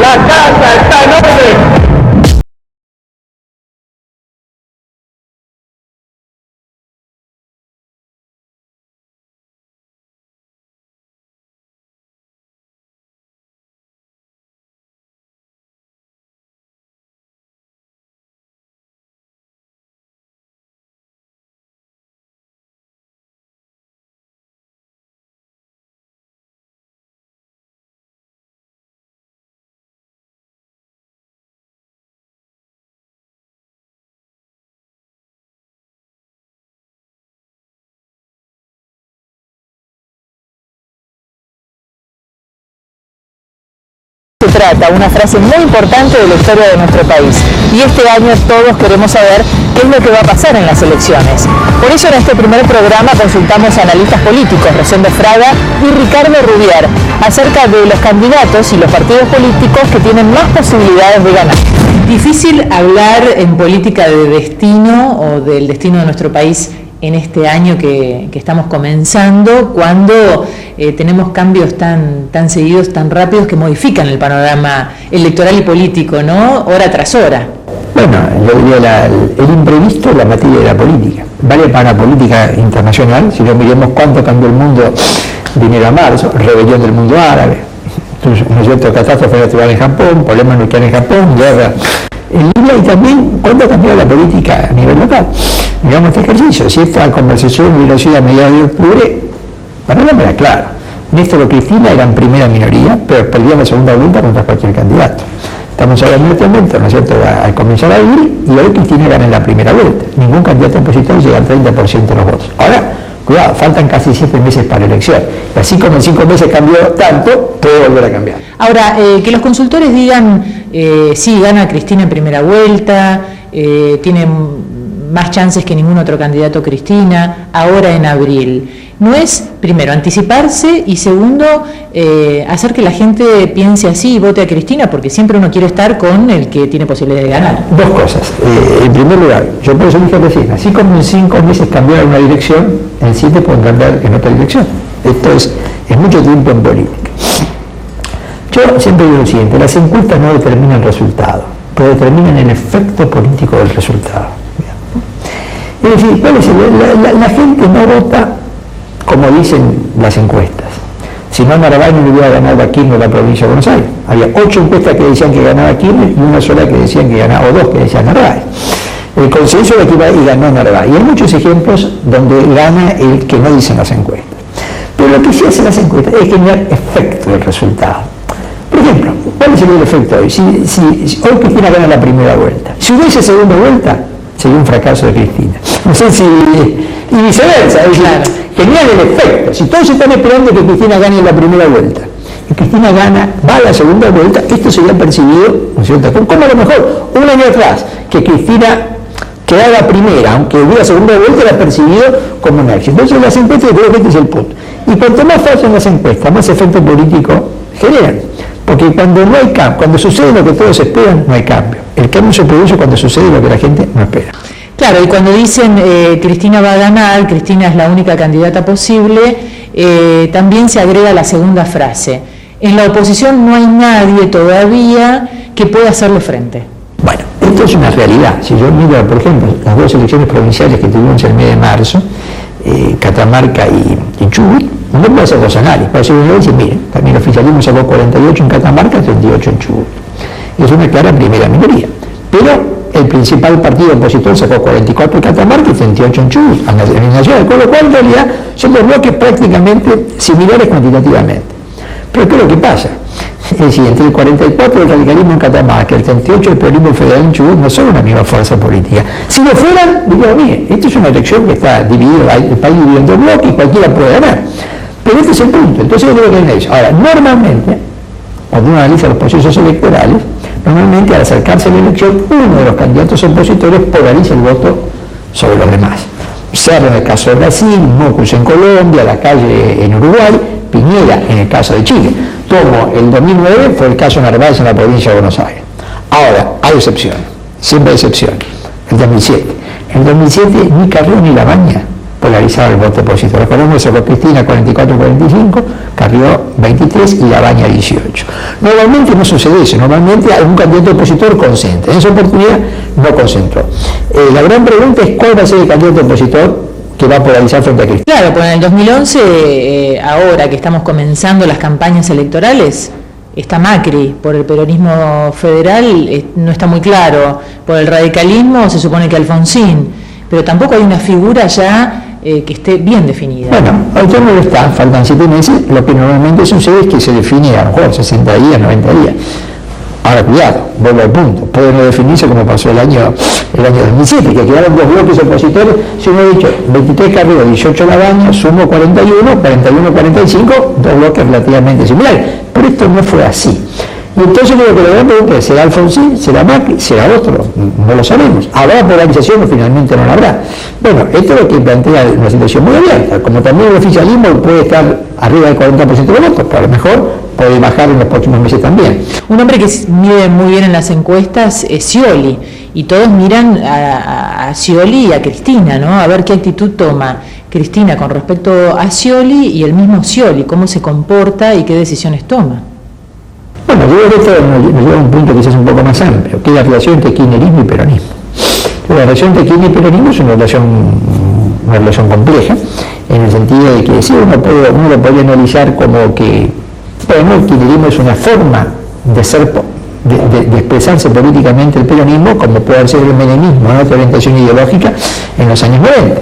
La casa está en orden. Se trata una frase muy importante de la historia de nuestro país y este año todos queremos saber qué es lo que va a pasar en las elecciones. Por eso en este primer programa consultamos a analistas políticos, Rosendo Fraga y Ricardo Rubiar, acerca de los candidatos y los partidos políticos que tienen más posibilidades de ganar. Difícil hablar en política de destino o del destino de nuestro país en este año que estamos comenzando, cuando tenemos cambios tan seguidos, tan rápidos, que modifican el panorama electoral y político, ¿no? Hora tras hora. Bueno, yo diría el imprevisto es la materia de la política. Vale para la política internacional, si no miremos cuánto cambió el mundo de enero a marzo, rebelión del mundo árabe, ¿no es cierto?, catástrofe natural en Japón, problemas nucleares en Japón, guerra en Libia, y también cuánto ha cambiado la política a nivel local. Digamos, este ejercicio, si esta conversación hubiera sido a mediados de octubre, para no era claro. Néstor o Cristina eran primera minoría, pero perdían la segunda vuelta contra cualquier candidato. Estamos hablando de este momento, ¿no es cierto?, al comenzar a ir, y hoy Cristina gana en la primera vuelta. Ningún candidato opositor llega al 30% de los votos. Ahora, cuidado, faltan casi 7 meses para la elección. Y así como en 5 meses cambió tanto, puede volver a cambiar. Ahora, que los consultores digan, sí, gana Cristina en primera vuelta, tiene más chances que ningún otro candidato Cristina, ahora en abril. No es, primero, anticiparse y segundo, hacer que la gente piense así y vote a Cristina, porque siempre uno quiere estar con el que tiene posibilidades de ganar. Dos cosas. En primer lugar, yo por eso dije recién, así como en 5 meses cambiar una dirección, en 7 pueden cambiar en otra dirección. Esto es mucho tiempo en política. Yo siempre digo lo siguiente, las encuestas no determinan el resultado, pero determinan el efecto político del resultado. Es decir, la gente no vota como dicen las encuestas. Si no, Narváez no le hubiera ganado a Kirchner en la provincia de Buenos Aires. Había 8 encuestas que decían que ganaba Kirchner y una sola que decían que ganaba, o 2 que decían Narváez. El consenso era que iba y ganó Narváez. Y hay muchos ejemplos donde gana el que no dicen las encuestas. Pero lo que sí hacen las encuestas es generar efecto del resultado. Por ejemplo, ¿cuál sería el efecto hoy? Si hoy Cristina gana la primera vuelta, si hubiese segunda vuelta, sería un fracaso de Cristina. No sé si... Y viceversa, es claro. Genial el efecto. Si todos están esperando que Cristina gane en la primera vuelta, y Cristina gana, va a la segunda vuelta, esto sería percibido, ¿no es cierto?, como a lo mejor un año atrás, que Cristina quedara primera, aunque hubiera segunda vuelta, era percibido como un éxito. Entonces las encuestas, creo que este es el punto. Y cuanto más fallan las encuestas, más efecto político generan. Porque cuando no hay cambio, cuando sucede lo que todos esperan, no hay cambio. El cambio se produce cuando sucede lo que la gente no espera. Claro, y cuando dicen Cristina va a ganar, Cristina es la única candidata posible, también se agrega la segunda frase. En la oposición no hay nadie todavía que pueda hacerle frente. Bueno, esto es una realidad. Si yo miro, por ejemplo, las 2 elecciones provinciales que tuvimos el mes de marzo, Catamarca y Chubut, uno puede hacer 2 análisis. Para decir, miren, también el oficialismo sacó 48 en Catamarca, 38 en Chubut. Es una clara primera minoría. Pero el principal partido opositor sacó 44 en Catamarca y 38 en Chubut, en Nacional, con lo cual en realidad son 2 bloques prácticamente similares cuantitativamente. Pero ¿qué es lo que pasa? Es decir, entre el 44 del radicalismo en Catamarca, el 38 del peronismo federal en Chubut no son una misma fuerza política. Si lo fueran, digo, bien, esto es una elección que está dividida, el país dividido en 2 bloques y cualquiera puede ganar. Pero este es el punto, entonces yo creo que es eso. Ahora, normalmente, cuando uno analiza los procesos electorales, normalmente al acercarse a la elección, uno de los candidatos opositores polariza el voto sobre los demás. Serra en el caso de Brasil, Mocus en Colombia, Lacalle en Uruguay, Piñera en el caso de Chile. Como el 2009 fue el caso de Narváez en la provincia de Buenos Aires. Ahora, hay excepciones, siempre hay excepciones. El 2007. En el 2007 ni Carrió ni Labaña polarizaba el voto opositor. Recordemos eso, con Cristina 44-45, Carrió 23 y Labaña 18. Normalmente no sucede eso, normalmente algún candidato opositor concentra. En esa oportunidad no concentró. La gran pregunta es cuál va a ser el candidato opositor que va a polarizar frente a Cristina. Claro, pues en el 2011, ahora que estamos comenzando las campañas electorales, está Macri. Por el peronismo federal no está muy claro. Por el radicalismo se supone que Alfonsín, pero tampoco hay una figura ya que esté bien definida. Bueno, ahorita no lo está, faltan 7 meses. Lo que normalmente sucede es que se define a lo mejor 60 días, 90 días. Ahora, cuidado, vuelvo al punto, puede no definirse como pasó el año 2007, que quedaron 2 bloques opositores. Si uno ha dicho 23 Carrió, 18 Labaña, sumo 41, 45, 2 bloques relativamente similares. Pero esto no fue así. Y entonces lo que le voy a preguntar es, ¿será Alfonsín, será Macri, será otro? No lo sabemos. ¿Habrá polarización o finalmente no la habrá? Bueno, esto es lo que plantea una situación muy abierta. Como también el oficialismo puede estar arriba del 40% de votos, pero a lo mejor puede bajar en los próximos meses también. Un hombre que mide muy bien en las encuestas es Scioli, y todos miran a Scioli y a Cristina, ¿no? A ver qué actitud toma Cristina con respecto a Scioli y el mismo Scioli, cómo se comporta y qué decisiones toma. Bueno, yo creo que esto nos lleva a un punto quizás un poco más amplio, que es la relación entre kirchnerismo y peronismo. La relación entre kirchnerismo y peronismo es una relación compleja, en el sentido de que sí, uno lo puede analizar como que, bueno, el kirchnerismo es una forma de ser, de expresarse políticamente el peronismo, como puede ser el menemismo, ¿no? Otra orientación ideológica en los años 90.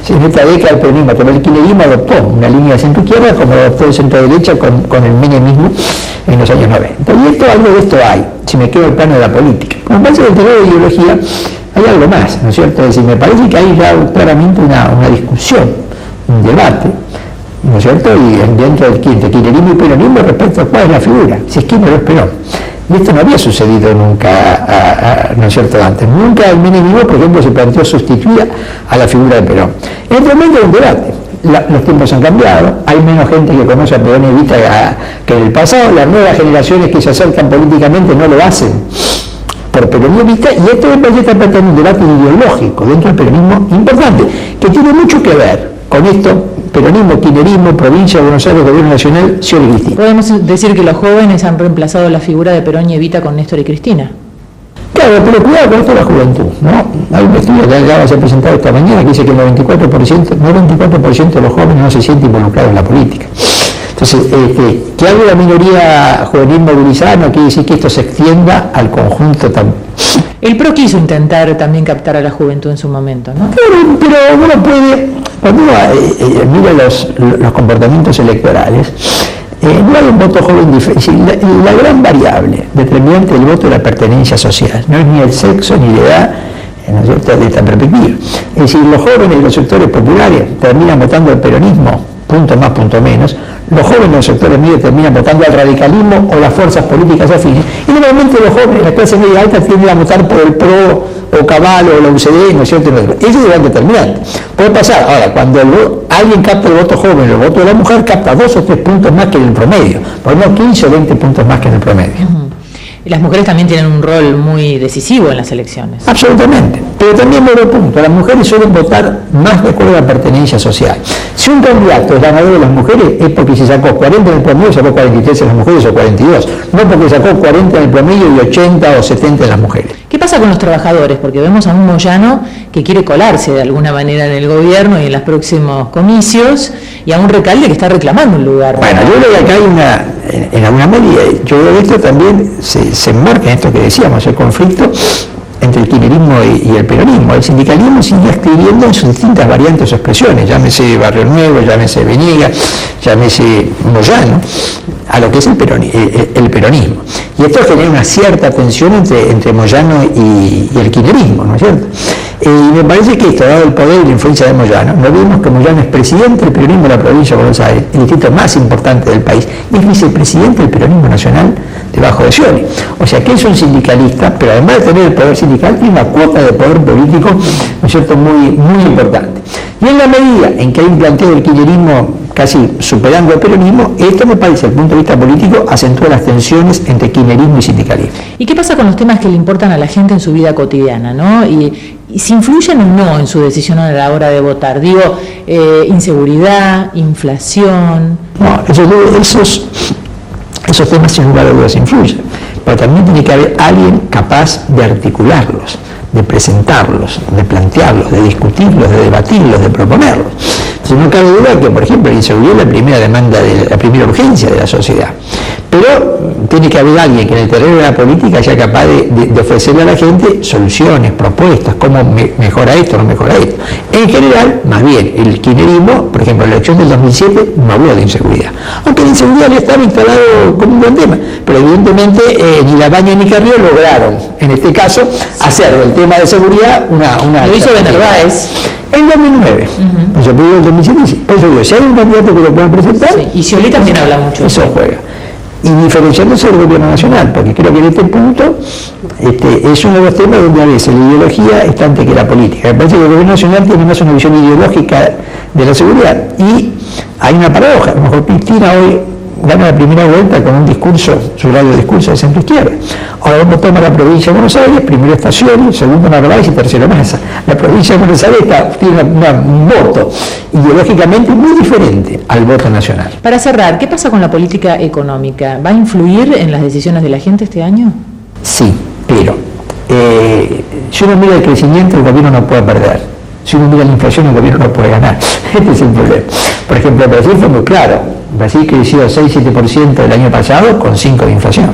En esta década el peronismo, pero el kirchnerismo adoptó una línea de centro-izquierda como adoptó el centro-derecha con el menemismo en los años 90. Y algo de esto hay, si me quedo el plano de la política. Como pasa que el tema de ideología hay algo más, ¿no es cierto? Es decir, me parece que hay ya claramente una discusión, un debate, ¿no es cierto? Y dentro del kirchnerismo y peronismo respecto a cuál es la figura, si es Kirchner o es Perón. Y esto no había sucedido nunca, ¿no es cierto?, antes. Nunca el menemismo, por ejemplo, se planteó sustituir a la figura de Perón. En este momento hay un debate. Los tiempos han cambiado, hay menos gente que conoce a Perón y Evita que en el pasado. Las nuevas generaciones que se acercan políticamente no lo hacen por Perón y Evita, y esto me parece que está planteando un debate ideológico dentro del peronismo importante, que tiene mucho que ver con esto: peronismo, kirchnerismo, provincia de Buenos Aires, gobierno nacional, Scioli y Cristina. ¿Podemos decir que los jóvenes han reemplazado la figura de Perón y Evita con Néstor y Cristina? Claro, pero cuidado con esto de la juventud, ¿no? Hay un estudio que acaba de ser presentado esta mañana que dice que el 94% de los jóvenes no se siente involucrado en la política. Entonces, que haya una minoría juvenil movilizada no quiere decir que esto se extienda al conjunto también. El PRO quiso intentar también captar a la juventud en su momento, ¿no? Pero uno puede, cuando uno mira los comportamientos electorales, no hay un voto joven diferente. La gran variable determinante del voto es la pertenencia social, no es ni el sexo ni la edad, ¿no es cierto?, de esta perspectiva. Es decir, los jóvenes y los sectores populares terminan votando al peronismo, punto más, punto menos. Los jóvenes de los sectores medios terminan votando al radicalismo o las fuerzas políticas afines. Y normalmente los jóvenes de la clase media alta tienden a votar por el PRO o Caballo o la UCD, ¿no es cierto? Eso es determinante. Puede pasar. Ahora, cuando alguien capta el voto joven, el voto de la mujer capta 2 o 3 puntos más que en el promedio, por lo menos 15 o 20 puntos más que en el promedio. Las mujeres también tienen un rol muy decisivo en las elecciones. Absolutamente. Pero también me punto, las mujeres suelen votar más de acuerdo a la pertenencia social. Si un candidato es ganador de las mujeres es porque si sacó 40 en el promedio, sacó 43 en las mujeres o 42. No porque sacó 40 en el promedio y 80 o 70 en las mujeres. ¿Qué pasa con los trabajadores? Porque vemos a un Moyano que quiere colarse de alguna manera en el gobierno y en los próximos comicios, y a un Recalde que está reclamando un lugar. Bueno, yo creo que acá hay en alguna medida, yo creo que esto también se enmarca en esto que decíamos, el conflicto entre el kirchnerismo y el peronismo. El sindicalismo sigue escribiendo en sus distintas variantes o expresiones, llámese Barrio Nuevo, llámese Venegas, llámese Moyano, a lo que es el peronismo. Y esto genera una cierta tensión entre Moyano y el kirchnerismo, ¿no es cierto? Y me parece que esto, dado el poder y la influencia de Moyano, no vemos que Moyano es presidente del peronismo de la provincia de Buenos Aires, el distrito más importante del país, y es vicepresidente del peronismo nacional debajo de Scioli. O sea que es un sindicalista, pero además de tener el poder sindical, tiene una cuota de poder político, ¿no es cierto?, muy, muy importante. Y en la medida en que hay un planteo del kirchnerismo casi superando al peronismo, esto me parece, desde el punto de vista político, acentúa las tensiones entre kirchnerismo y sindicalismo. ¿Y qué pasa con los temas que le importan a la gente en su vida cotidiana, ¿no? Y si influyen o no en su decisión a la hora de votar. Digo, inseguridad, inflación. No, esos temas sin lugar a dudas influyen, pero también tiene que haber alguien capaz de articularlos, de presentarlos, de plantearlos, de discutirlos, de debatirlos, de proponerlos. Entonces no cabe duda que, por ejemplo, la inseguridad es la primera demanda, la primera urgencia de la sociedad. Pero tiene que haber alguien que en el terreno de la política sea capaz de ofrecerle a la gente soluciones, propuestas, cómo mejora esto, no mejora esto. En general, más bien, el kirchnerismo, por ejemplo, en la elección del 2007 no habló de inseguridad. Aunque la inseguridad ya estaba instalado como un buen tema, pero evidentemente ni Labaña ni Carrió lograron, en este caso, hacer del tema de seguridad una lo hizo de Narváez. En 2009, yo digo en 2007, sí. Por eso digo, si hay un candidato que lo puedan presentar, sí. Y Scioli también habla mucho. Eso juega. Y diferenciándose del gobierno nacional, porque creo que en este punto es uno de los temas donde a veces la ideología está antes que la política. Me parece que el gobierno nacional tiene más una visión ideológica de la seguridad. Y hay una paradoja, a lo mejor Cristina hoy gana la primera vuelta con un discurso, su radio discurso de centro izquierda. Ahora vamos a tomar la provincia de Buenos Aires, primero está Scioli, segundo Narváez y tercero Massa. La provincia de Buenos Aires tiene un voto ideológicamente muy diferente al voto nacional. Para cerrar, ¿qué pasa con la política económica? ¿Va a influir en las decisiones de la gente este año? Sí, pero si uno mira el crecimiento, el gobierno no puede perder. Si uno mira la inflación, el gobierno no puede ganar. Este es el problema. Por ejemplo, en Brasil fue muy claro. Brasil creció 6-7% el año pasado con 5% de inflación.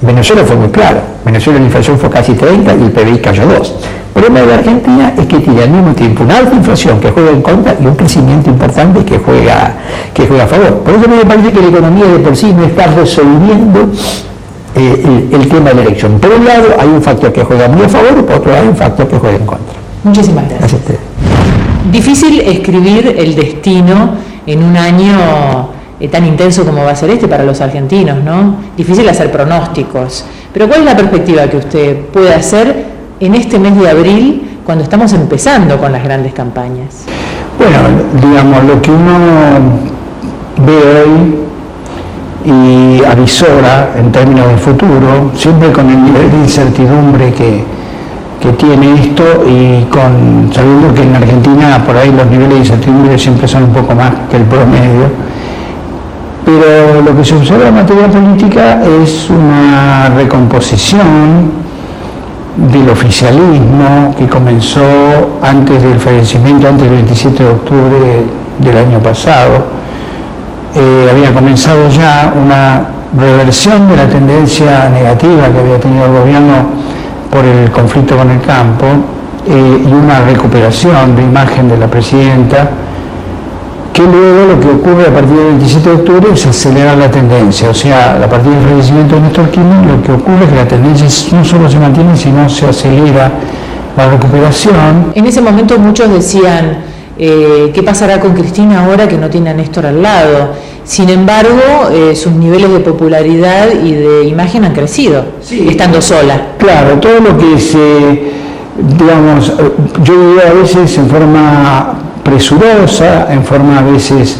Venezuela fue muy claro. Venezuela la inflación fue casi 30% y el PBI cayó 2%. El problema de la Argentina es que tiene al mismo tiempo una alta inflación que juega en contra y un crecimiento importante que juega a favor. Por eso me parece que la economía de por sí no está resolviendo el tema de la elección. Por un lado hay un factor que juega muy a favor y por otro lado hay un factor que juega en contra. Muchísimas gracias. Gracias a usted. Difícil escribir el destino en un año tan intenso como va a ser este para los argentinos, ¿no? Difícil hacer pronósticos. Pero ¿cuál es la perspectiva que usted puede hacer en este mes de abril, cuando estamos empezando con las grandes campañas? Bueno, digamos, lo que uno ve hoy y avisora en términos de futuro, siempre con el nivel de incertidumbre que tiene esto y sabiendo que en Argentina por ahí los niveles de incertidumbre siempre son un poco más que el promedio, pero lo que se observa en materia política es una recomposición del oficialismo que comenzó antes del fallecimiento, antes del 27 de octubre del año pasado. Había comenzado ya una reversión de la tendencia negativa que había tenido el gobierno por el conflicto con el campo y una recuperación de imagen de la presidenta, que luego lo que ocurre a partir del 27 de octubre es acelerar la tendencia. O sea, a partir del fallecimiento de Néstor Kirchner, lo que ocurre es que la tendencia no solo se mantiene, sino se acelera la recuperación. En ese momento muchos decían, ¿qué pasará con Cristina ahora que no tiene a Néstor al lado? Sin embargo, sus niveles de popularidad y de imagen han crecido, estando sola. Claro, todo lo que digamos, yo diría a veces en forma presurosa, en forma a veces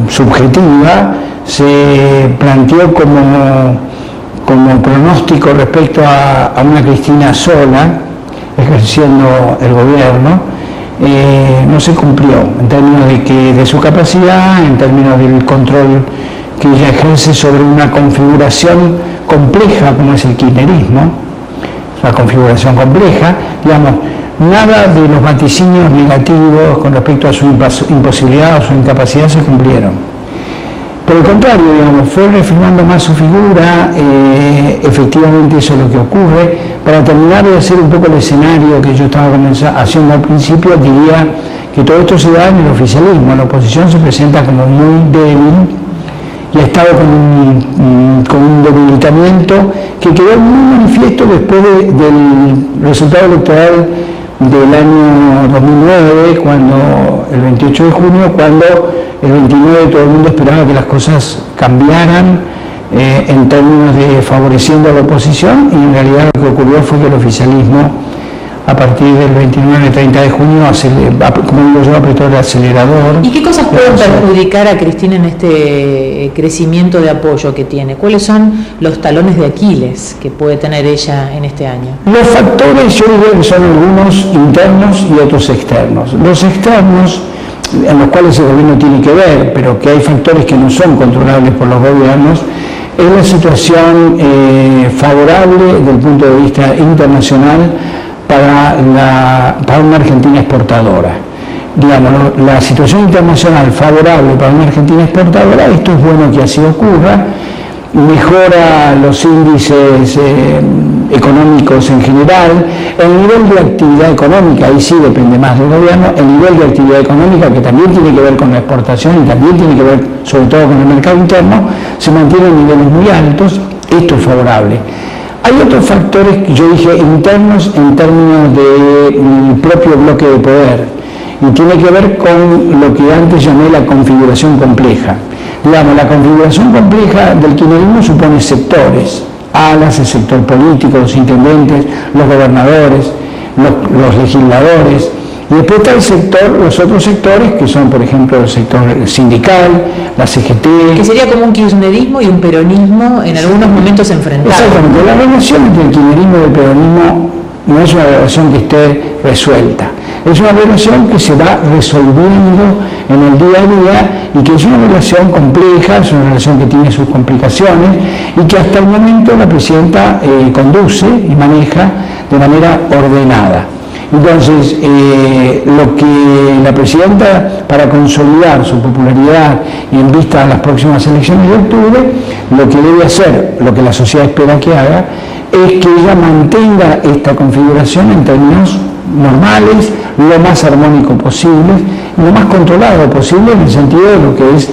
subjetiva, se planteó como pronóstico respecto a una Cristina sola, ejerciendo el gobierno. No se cumplió en términos de su capacidad, en términos del control que ella ejerce sobre una configuración compleja como es el kirchnerismo, una configuración compleja, digamos, nada de los vaticinios negativos con respecto a su imposibilidad o su incapacidad se cumplieron. Por el contrario, digamos, fue reafirmando más su figura, efectivamente eso es lo que ocurre. Para terminar de hacer un poco el escenario que yo estaba haciendo al principio, diría que todo esto se da en el oficialismo. La oposición se presenta como muy débil y ha estado con un debilitamiento que quedó muy manifiesto después del resultado electoral del año 2009, cuando el 28 de junio, cuando el 29 todo el mundo esperaba que las cosas cambiaran en términos de favoreciendo a la oposición, y en realidad lo que ocurrió fue que el oficialismo a partir del 29-30 de junio, como digo yo, apretó el acelerador. ¿Y qué cosas pueden perjudicar a Cristina en este crecimiento de apoyo que tiene? ¿Cuáles son los talones de Aquiles que puede tener ella en este año? Los factores, yo diría que son algunos internos y otros externos. Los externos, en los cuales el gobierno tiene que ver, pero que hay factores que no son controlables por los gobiernos, es la situación favorable desde el punto de vista internacional para una Argentina exportadora. Digamos, la situación internacional favorable para una Argentina exportadora, esto es bueno que así ocurra, mejora los índices económicos en general, el nivel de actividad económica, ahí sí depende más del gobierno, el nivel de actividad económica, que también tiene que ver con la exportación y también tiene que ver sobre todo con el mercado interno, se mantiene en niveles muy altos, esto es favorable. Hay otros factores que yo dije internos en términos del propio bloque de poder, y tiene que ver con lo que antes llamé la configuración compleja. Digamos, la configuración compleja del kirchnerismo supone sectores, alas, el sector político, los intendentes, los gobernadores, los legisladores, y después está el sector, los otros sectores que son, por ejemplo, el sector sindical, la CGT. Que sería como un kirchnerismo y un peronismo en algunos momentos enfrentados. Exactamente, la relación entre el kirchnerismo y el peronismo no es una relación que esté resuelta, es una relación que se va resolviendo en el día a día y que es una relación compleja, es una relación que tiene sus complicaciones y que hasta el momento la presidenta conduce y maneja de manera ordenada. Entonces, lo que la presidenta, para consolidar su popularidad y en vista a las próximas elecciones de octubre, lo que debe hacer, lo que la sociedad espera que haga, es que ella mantenga esta configuración en términos normales, lo más armónico posible, lo más controlado posible en el sentido de lo que es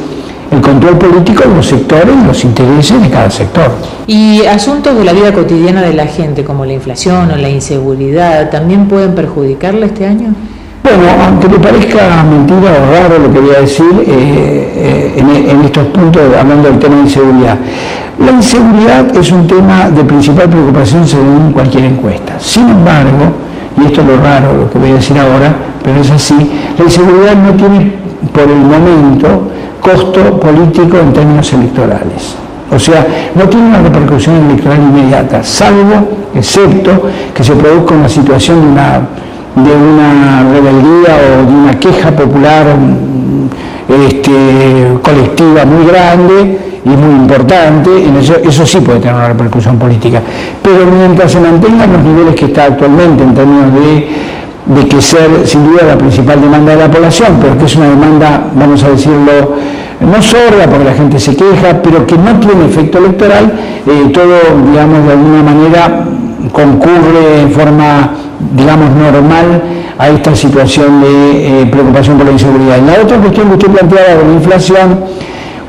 el control político de los sectores y los intereses de cada sector. ¿Y asuntos de la vida cotidiana de la gente, como la inflación o la inseguridad, también pueden perjudicarla este año? Bueno, aunque le parezca mentira o raro lo que voy a decir en estos puntos, hablando del tema de inseguridad, la inseguridad es un tema de principal preocupación según cualquier encuesta. Sin embargo, y esto es lo raro, lo que voy a decir ahora, pero es así, la inseguridad no tiene por el momento costo político en términos electorales. O sea, no tiene una repercusión electoral inmediata, salvo, excepto, que se produzca una situación de una rebeldía o de una queja popular colectiva muy grande y muy importante, eso sí puede tener una repercusión política. Pero mientras se mantengan los niveles que está actualmente en términos de que ser sin duda la principal demanda de la población, pero que es una demanda, vamos a decirlo, no sorda porque la gente se queja, pero que no tiene efecto electoral, todo, digamos, de alguna manera concurre en forma, digamos, normal a esta situación de preocupación por la inseguridad. Y la otra cuestión que usted planteaba de la inflación,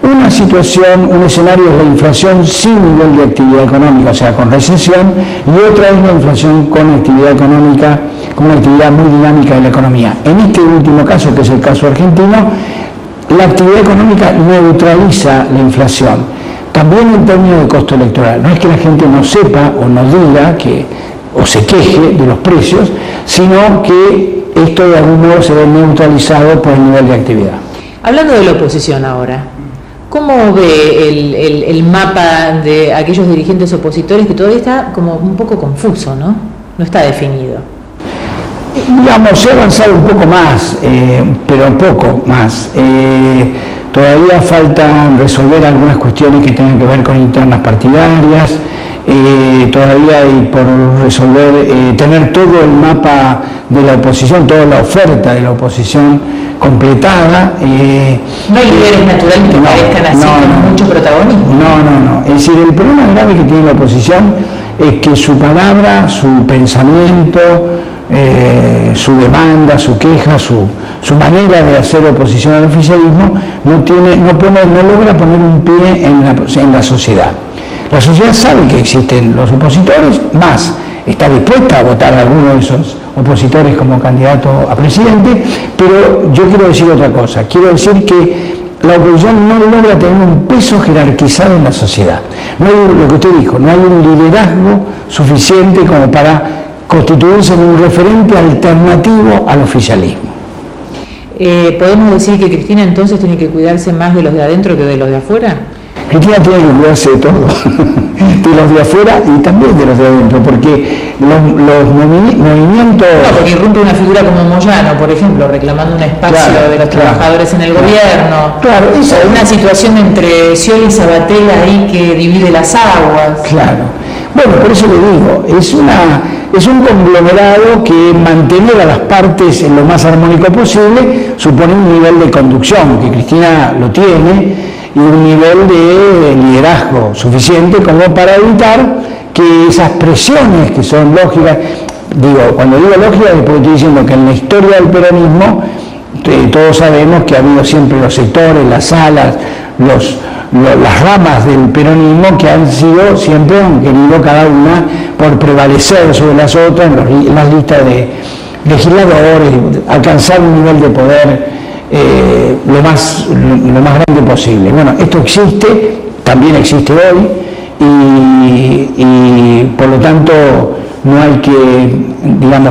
una situación, un escenario es la inflación sin nivel de actividad económica, o sea, con recesión, y otra es la inflación con actividad económica, con una actividad muy dinámica de la economía. En este último caso, que es el caso argentino, la actividad económica neutraliza la inflación, también en términos de costo electoral. No es que la gente no sepa o no diga o se queje de los precios, sino que esto de algún modo se ve neutralizado por el nivel de actividad. Hablando de la oposición ahora, ¿cómo ve el mapa de aquellos dirigentes opositores que todavía está como un poco confuso, ¿no? No está definido. Digamos, se ha avanzado un poco más, pero un poco más. Todavía falta resolver algunas cuestiones que tengan que ver con internas partidarias, todavía hay por resolver, tener todo el mapa de la oposición, toda la oferta de la oposición completada. ¿No hay líderes naturales que parezcan así con mucho protagonismo? No. Es decir, el problema grave que tiene la oposición es que su palabra, su pensamiento, su demanda, su queja, su manera de hacer oposición al oficialismo no logra poner un pie en la sociedad. La sociedad sabe que existen los opositores, más está dispuesta a votar a alguno de esos opositores como candidato a presidente, pero yo quiero decir otra cosa, quiero decir que la oposición no logra tener un peso jerarquizado en la sociedad. No hay lo que usted dijo, no hay un liderazgo suficiente como para constituirse en un referente alternativo al oficialismo. ¿Podemos decir que Cristina entonces tiene que cuidarse más de los de adentro que de los de afuera? Cristina tiene que cuidarse de todo, de los de afuera y también de los de adentro, porque los movimientos... No, porque irrumpe una figura como Moyano, por ejemplo, reclamando un espacio de los trabajadores en el gobierno. Claro, o una situación entre Scioli y Sabatel ahí que divide las aguas. Claro. Bueno, por eso le digo, es un conglomerado que mantener a las partes en lo más armónico posible supone un nivel de conducción, que Cristina lo tiene, y un nivel de liderazgo suficiente como para evitar que esas presiones que son lógicas, cuando digo lógicas es porque estoy diciendo que en la historia del peronismo todos sabemos que ha habido siempre los sectores, las alas, las ramas del peronismo que han sido siempre, han querido cada una por prevalecer sobre las otras en las listas de legisladores, alcanzar un nivel de poder lo más grande posible. Bueno, esto existe, también existe hoy y por lo tanto no hay que,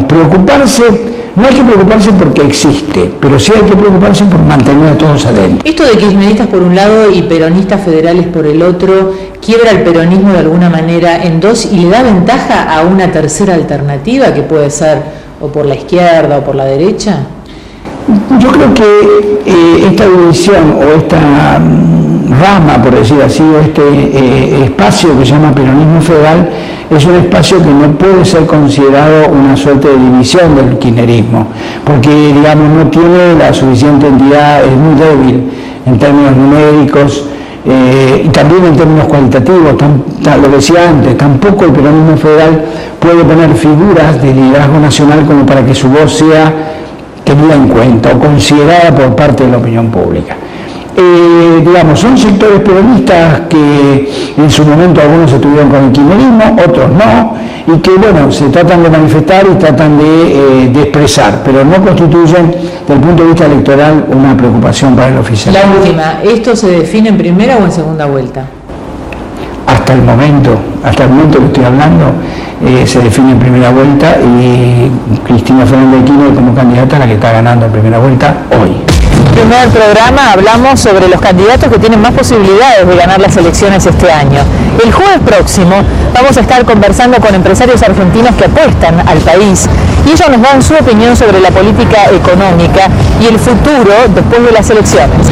preocuparse. No hay que preocuparse porque existe, pero sí hay que preocuparse por mantener a todos adentro. Esto de kirchneristas por un lado y peronistas federales por el otro, ¿quiebra el peronismo de alguna manera en dos y le da ventaja a una tercera alternativa que puede ser o por la izquierda o por la derecha? Yo creo que esta división o esta rama, por decir así, o este espacio que se llama peronismo federal, es un espacio que no puede ser considerado una suerte de división del kirchnerismo, porque, no tiene la suficiente entidad, es muy débil en términos numéricos y también en términos cualitativos, lo decía antes, tampoco el peronismo federal puede poner figuras de liderazgo nacional como para que su voz sea tenida en cuenta o considerada por parte de la opinión pública. Son sectores peronistas que en su momento algunos estuvieron con el kirchnerismo, otros no, y que se tratan de manifestar y tratan de expresar, pero no constituyen desde el punto de vista electoral una preocupación para el oficialismo. La última, ¿esto se define en primera o en segunda vuelta? Hasta el momento que estoy hablando, se define en primera vuelta y Cristina Fernández de Kirchner como candidata a la que está ganando en primera vuelta hoy. En el primer programa hablamos sobre los candidatos que tienen más posibilidades de ganar las elecciones este año. El jueves próximo vamos a estar conversando con empresarios argentinos que apuestan al país y ellos nos dan su opinión sobre la política económica y el futuro después de las elecciones.